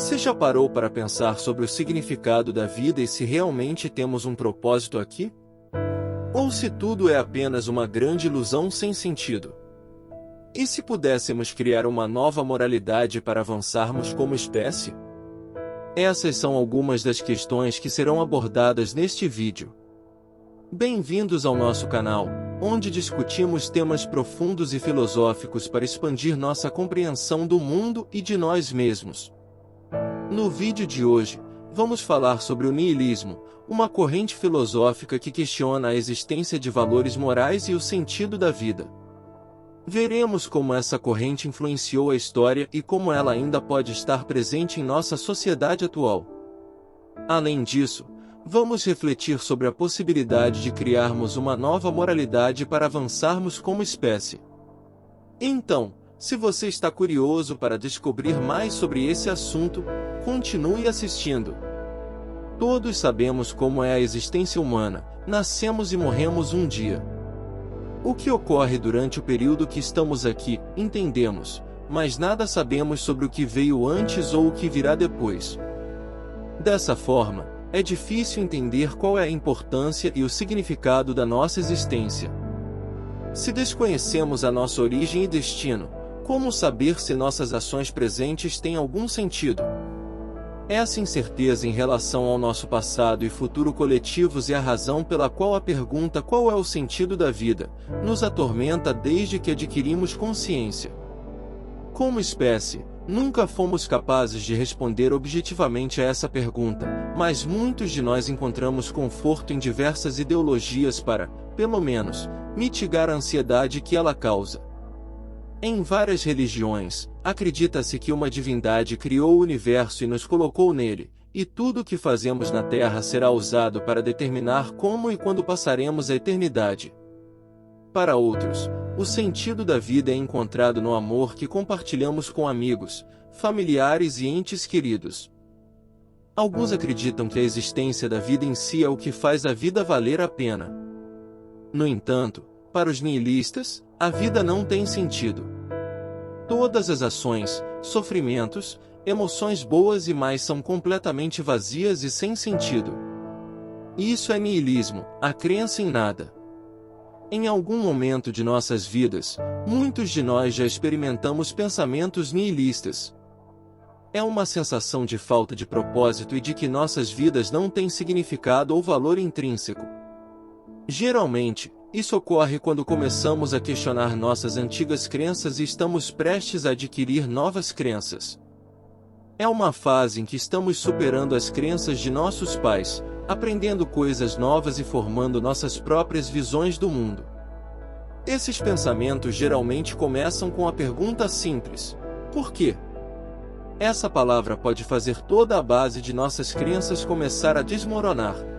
Você já parou para pensar sobre o significado da vida e se realmente temos um propósito aqui? Ou se tudo é apenas uma grande ilusão sem sentido? E se pudéssemos criar uma nova moralidade para avançarmos como espécie? Essas são algumas das questões que serão abordadas neste vídeo. Bem-vindos ao nosso canal, onde discutimos temas profundos e filosóficos para expandir nossa compreensão do mundo e de nós mesmos. No vídeo de hoje, vamos falar sobre o niilismo, uma corrente filosófica que questiona a existência de valores morais e o sentido da vida. Veremos como essa corrente influenciou a história e como ela ainda pode estar presente em nossa sociedade atual. Além disso, vamos refletir sobre a possibilidade de criarmos uma nova moralidade para avançarmos como espécie. Então, se você está curioso para descobrir mais sobre esse assunto, continue assistindo. Todos sabemos como é a existência humana, nascemos e morremos um dia. O que ocorre durante o período que estamos aqui, entendemos, mas nada sabemos sobre o que veio antes ou o que virá depois. Dessa forma, é difícil entender qual é a importância e o significado da nossa existência. Se desconhecemos a nossa origem e destino, como saber se nossas ações presentes têm algum sentido? Essa incerteza em relação ao nosso passado e futuro coletivos é a razão pela qual a pergunta "qual é o sentido da vida?" nos atormenta desde que adquirimos consciência. Como espécie, nunca fomos capazes de responder objetivamente a essa pergunta, mas muitos de nós encontramos conforto em diversas ideologias para, pelo menos, mitigar a ansiedade que ela causa. Em várias religiões, acredita-se que uma divindade criou o universo e nos colocou nele, e tudo o que fazemos na Terra será usado para determinar como e quando passaremos a eternidade. Para outros, o sentido da vida é encontrado no amor que compartilhamos com amigos, familiares e entes queridos. Alguns acreditam que a existência da vida em si é o que faz a vida valer a pena. No entanto, para os niilistas, a vida não tem sentido. Todas as ações, sofrimentos, emoções boas e mais são completamente vazias e sem sentido. Isso é niilismo, a crença em nada. Em algum momento de nossas vidas, muitos de nós já experimentamos pensamentos niilistas. É uma sensação de falta de propósito e de que nossas vidas não têm significado ou valor intrínseco. Geralmente, isso ocorre quando começamos a questionar nossas antigas crenças e estamos prestes a adquirir novas crenças. É uma fase em que estamos superando as crenças de nossos pais, aprendendo coisas novas e formando nossas próprias visões do mundo. Esses pensamentos geralmente começam com a pergunta simples: por quê? Essa palavra pode fazer toda a base de nossas crenças começar a desmoronar.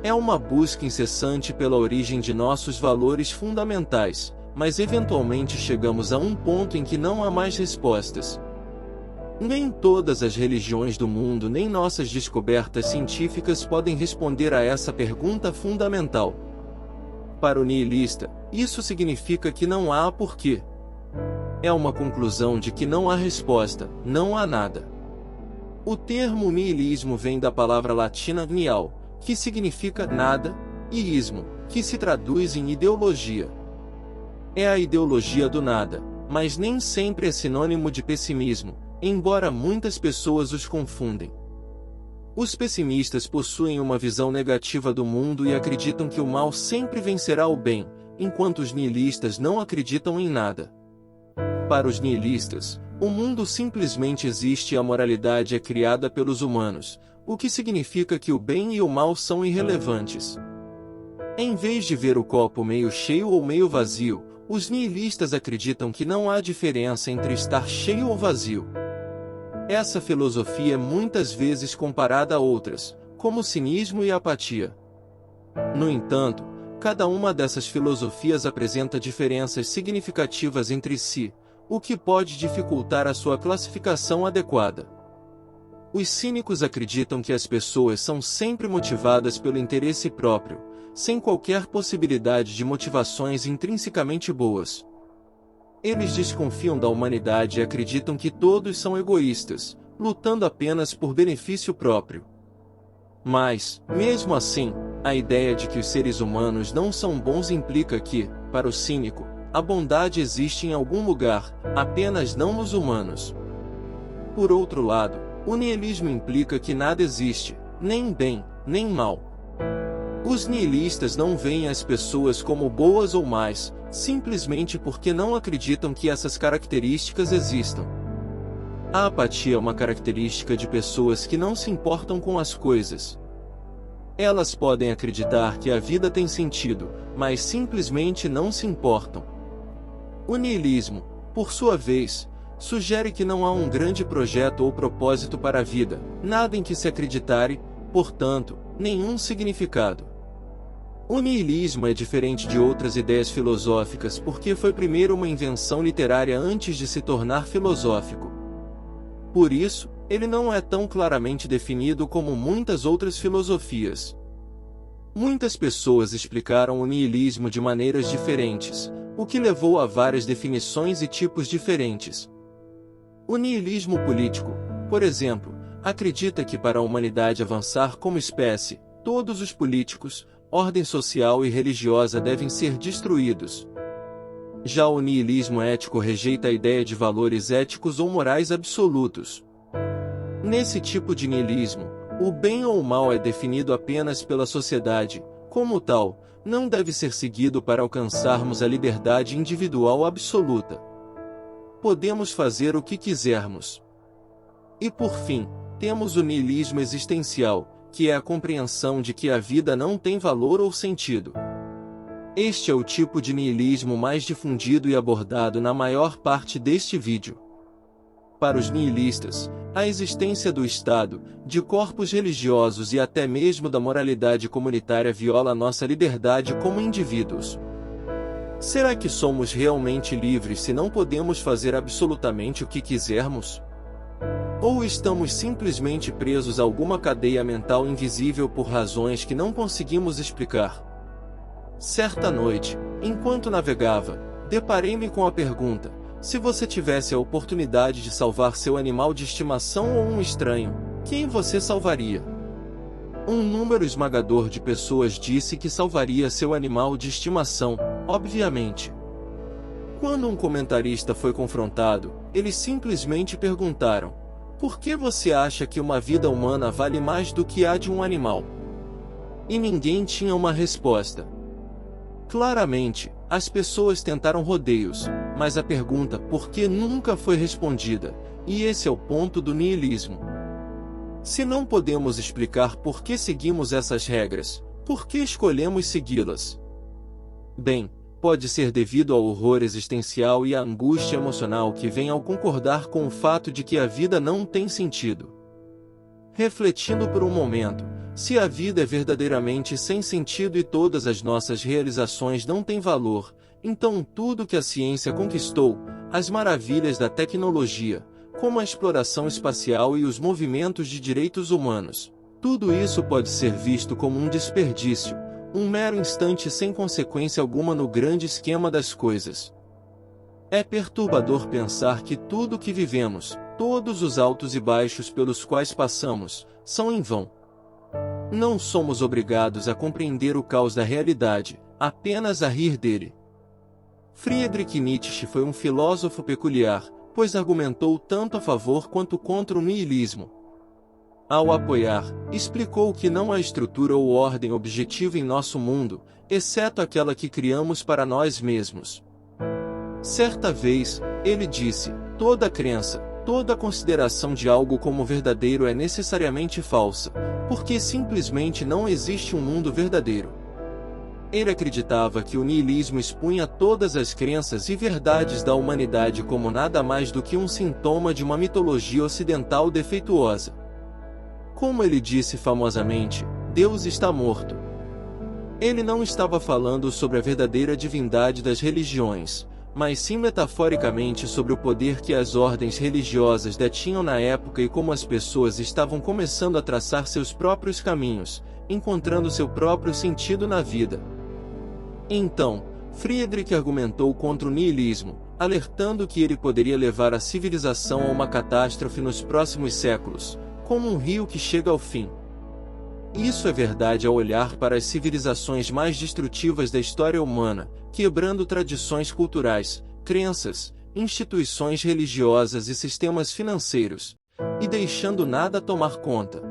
É uma busca incessante pela origem de nossos valores fundamentais, mas eventualmente chegamos a um ponto em que não há mais respostas. Nem todas as religiões do mundo nem nossas descobertas científicas podem responder a essa pergunta fundamental. Para o niilista, isso significa que não há porquê. É uma conclusão de que não há resposta, não há nada. O termo niilismo vem da palavra latina nihil, que significa nada, e ismo, que se traduz em ideologia. É a ideologia do nada, mas nem sempre é sinônimo de pessimismo, embora muitas pessoas os confundem. Os pessimistas possuem uma visão negativa do mundo e acreditam que o mal sempre vencerá o bem, enquanto os niilistas não acreditam em nada. Para os niilistas, o mundo simplesmente existe e a moralidade é criada pelos humanos, o que significa que o bem e o mal são irrelevantes. Em vez de ver o copo meio cheio ou meio vazio, os niilistas acreditam que não há diferença entre estar cheio ou vazio. Essa filosofia é muitas vezes comparada a outras, como o cinismo e a apatia. No entanto, cada uma dessas filosofias apresenta diferenças significativas entre si, o que pode dificultar a sua classificação adequada. Os cínicos acreditam que as pessoas são sempre motivadas pelo interesse próprio, sem qualquer possibilidade de motivações intrinsecamente boas. Eles desconfiam da humanidade e acreditam que todos são egoístas, lutando apenas por benefício próprio. Mas, mesmo assim, a ideia de que os seres humanos não são bons implica que, para o cínico, a bondade existe em algum lugar, apenas não nos humanos. Por outro lado, o niilismo implica que nada existe, nem bem, nem mal. Os niilistas não veem as pessoas como boas ou más, simplesmente porque não acreditam que essas características existam. A apatia é uma característica de pessoas que não se importam com as coisas. Elas podem acreditar que a vida tem sentido, mas simplesmente não se importam. O niilismo, por sua vez, sugere que não há um grande projeto ou propósito para a vida, nada em que se acreditar e, portanto, nenhum significado. O niilismo é diferente de outras ideias filosóficas porque foi primeiro uma invenção literária antes de se tornar filosófico. Por isso, ele não é tão claramente definido como muitas outras filosofias. Muitas pessoas explicaram o niilismo de maneiras diferentes, o que levou a várias definições e tipos diferentes. O niilismo político, por exemplo, acredita que para a humanidade avançar como espécie, todos os políticos, ordem social e religiosa devem ser destruídos. Já o niilismo ético rejeita a ideia de valores éticos ou morais absolutos. Nesse tipo de niilismo, o bem ou o mal é definido apenas pela sociedade, como tal, não deve ser seguido para alcançarmos a liberdade individual absoluta. Podemos fazer o que quisermos. E por fim, temos o niilismo existencial, que é a compreensão de que a vida não tem valor ou sentido. Este é o tipo de niilismo mais difundido e abordado na maior parte deste vídeo. Para os niilistas, a existência do Estado, de corpos religiosos e até mesmo da moralidade comunitária viola nossa liberdade como indivíduos. Será que somos realmente livres se não podemos fazer absolutamente o que quisermos? Ou estamos simplesmente presos a alguma cadeia mental invisível por razões que não conseguimos explicar? Certa noite, enquanto navegava, deparei-me com a pergunta: se você tivesse a oportunidade de salvar seu animal de estimação ou um estranho, quem você salvaria? Um número esmagador de pessoas disse que salvaria seu animal de estimação, obviamente. Quando um comentarista foi confrontado, eles simplesmente perguntaram: por que você acha que uma vida humana vale mais do que a de um animal? E ninguém tinha uma resposta. Claramente, as pessoas tentaram rodeios, mas a pergunta por que nunca foi respondida, e esse é o ponto do niilismo. Se não podemos explicar por que seguimos essas regras, por que escolhemos segui-las? Bem, pode ser devido ao horror existencial e à angústia emocional que vem ao concordar com o fato de que a vida não tem sentido. Refletindo por um momento, se a vida é verdadeiramente sem sentido e todas as nossas realizações não têm valor, então tudo que a ciência conquistou, as maravilhas da tecnologia, como a exploração espacial e os movimentos de direitos humanos, tudo isso pode ser visto como um desperdício, um mero instante sem consequência alguma no grande esquema das coisas. É perturbador pensar que tudo o que vivemos, todos os altos e baixos pelos quais passamos, são em vão. Não somos obrigados a compreender o caos da realidade, apenas a rir dele. Friedrich Nietzsche foi um filósofo peculiar, pois argumentou tanto a favor quanto contra o niilismo. Ao apoiar, explicou que não há estrutura ou ordem objetiva em nosso mundo, exceto aquela que criamos para nós mesmos. Certa vez, ele disse: toda crença, toda consideração de algo como verdadeiro é necessariamente falsa, porque simplesmente não existe um mundo verdadeiro. Ele acreditava que o niilismo expunha todas as crenças e verdades da humanidade como nada mais do que um sintoma de uma mitologia ocidental defeituosa. Como ele disse famosamente, Deus está morto. Ele não estava falando sobre a verdadeira divindade das religiões, mas sim metaforicamente sobre o poder que as ordens religiosas detinham na época e como as pessoas estavam começando a traçar seus próprios caminhos, encontrando seu próprio sentido na vida. Então, Friedrich argumentou contra o niilismo, alertando que ele poderia levar a civilização a uma catástrofe nos próximos séculos, como um rio que chega ao fim. Isso é verdade ao olhar para as civilizações mais destrutivas da história humana, quebrando tradições culturais, crenças, instituições religiosas e sistemas financeiros, e deixando nada tomar conta.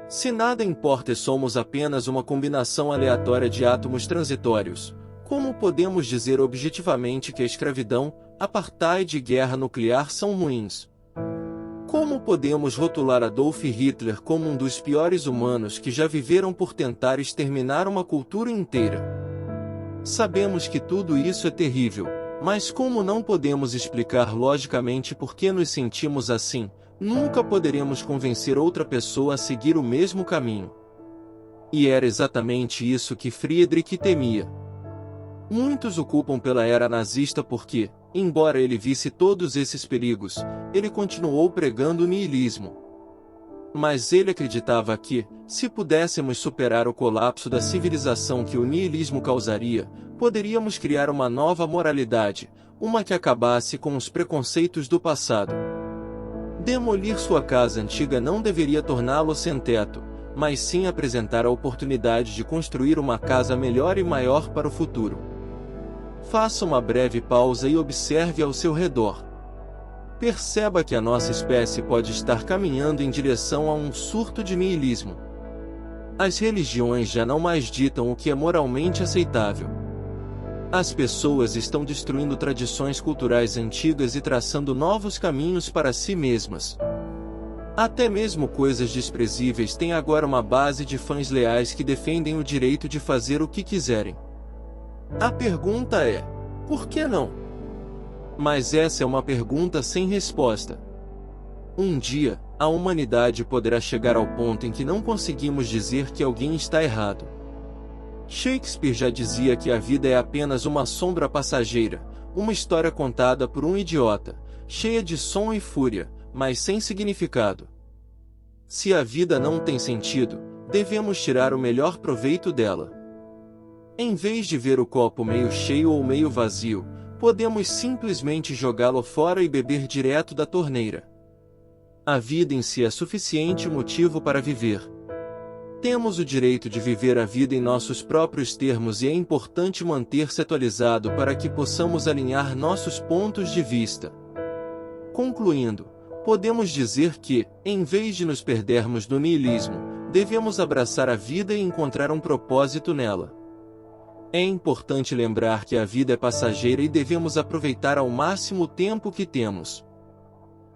Se nada importa e somos apenas uma combinação aleatória de átomos transitórios, como podemos dizer objetivamente que a escravidão, apartheid e guerra nuclear são ruins? Como podemos rotular Adolf Hitler como um dos piores humanos que já viveram por tentar exterminar uma cultura inteira? Sabemos que tudo isso é terrível, mas como não podemos explicar logicamente por que nos sentimos assim, nunca poderemos convencer outra pessoa a seguir o mesmo caminho. E era exatamente isso que Friedrich temia. Muitos o culpam pela era nazista porque, embora ele visse todos esses perigos, ele continuou pregando o niilismo. Mas ele acreditava que, se pudéssemos superar o colapso da civilização que o niilismo causaria, poderíamos criar uma nova moralidade, uma que acabasse com os preconceitos do passado. Demolir sua casa antiga não deveria torná-lo sem teto, mas sim apresentar a oportunidade de construir uma casa melhor e maior para o futuro. Faça uma breve pausa e observe ao seu redor. Perceba que a nossa espécie pode estar caminhando em direção a um surto de niilismo. As religiões já não mais ditam o que é moralmente aceitável. As pessoas estão destruindo tradições culturais antigas e traçando novos caminhos para si mesmas. Até mesmo coisas desprezíveis têm agora uma base de fãs leais que defendem o direito de fazer o que quiserem. A pergunta é: por que não? Mas essa é uma pergunta sem resposta. Um dia, a humanidade poderá chegar ao ponto em que não conseguimos dizer que alguém está errado. Shakespeare já dizia que a vida é apenas uma sombra passageira, uma história contada por um idiota, cheia de som e fúria, mas sem significado. Se a vida não tem sentido, devemos tirar o melhor proveito dela. Em vez de ver o copo meio cheio ou meio vazio, podemos simplesmente jogá-lo fora e beber direto da torneira. A vida em si é suficiente motivo para viver. Temos o direito de viver a vida em nossos próprios termos e é importante manter-se atualizado para que possamos alinhar nossos pontos de vista. Concluindo, podemos dizer que, em vez de nos perdermos no niilismo, devemos abraçar a vida e encontrar um propósito nela. É importante lembrar que a vida é passageira e devemos aproveitar ao máximo o tempo que temos.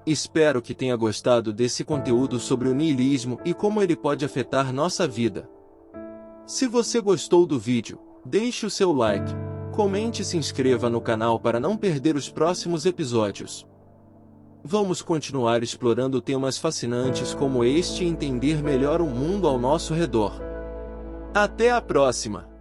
Espero que tenha gostado desse conteúdo sobre o niilismo e como ele pode afetar nossa vida. Se você gostou do vídeo, deixe o seu like, comente e se inscreva no canal para não perder os próximos episódios. Vamos continuar explorando temas fascinantes como este e entender melhor o mundo ao nosso redor. Até a próxima!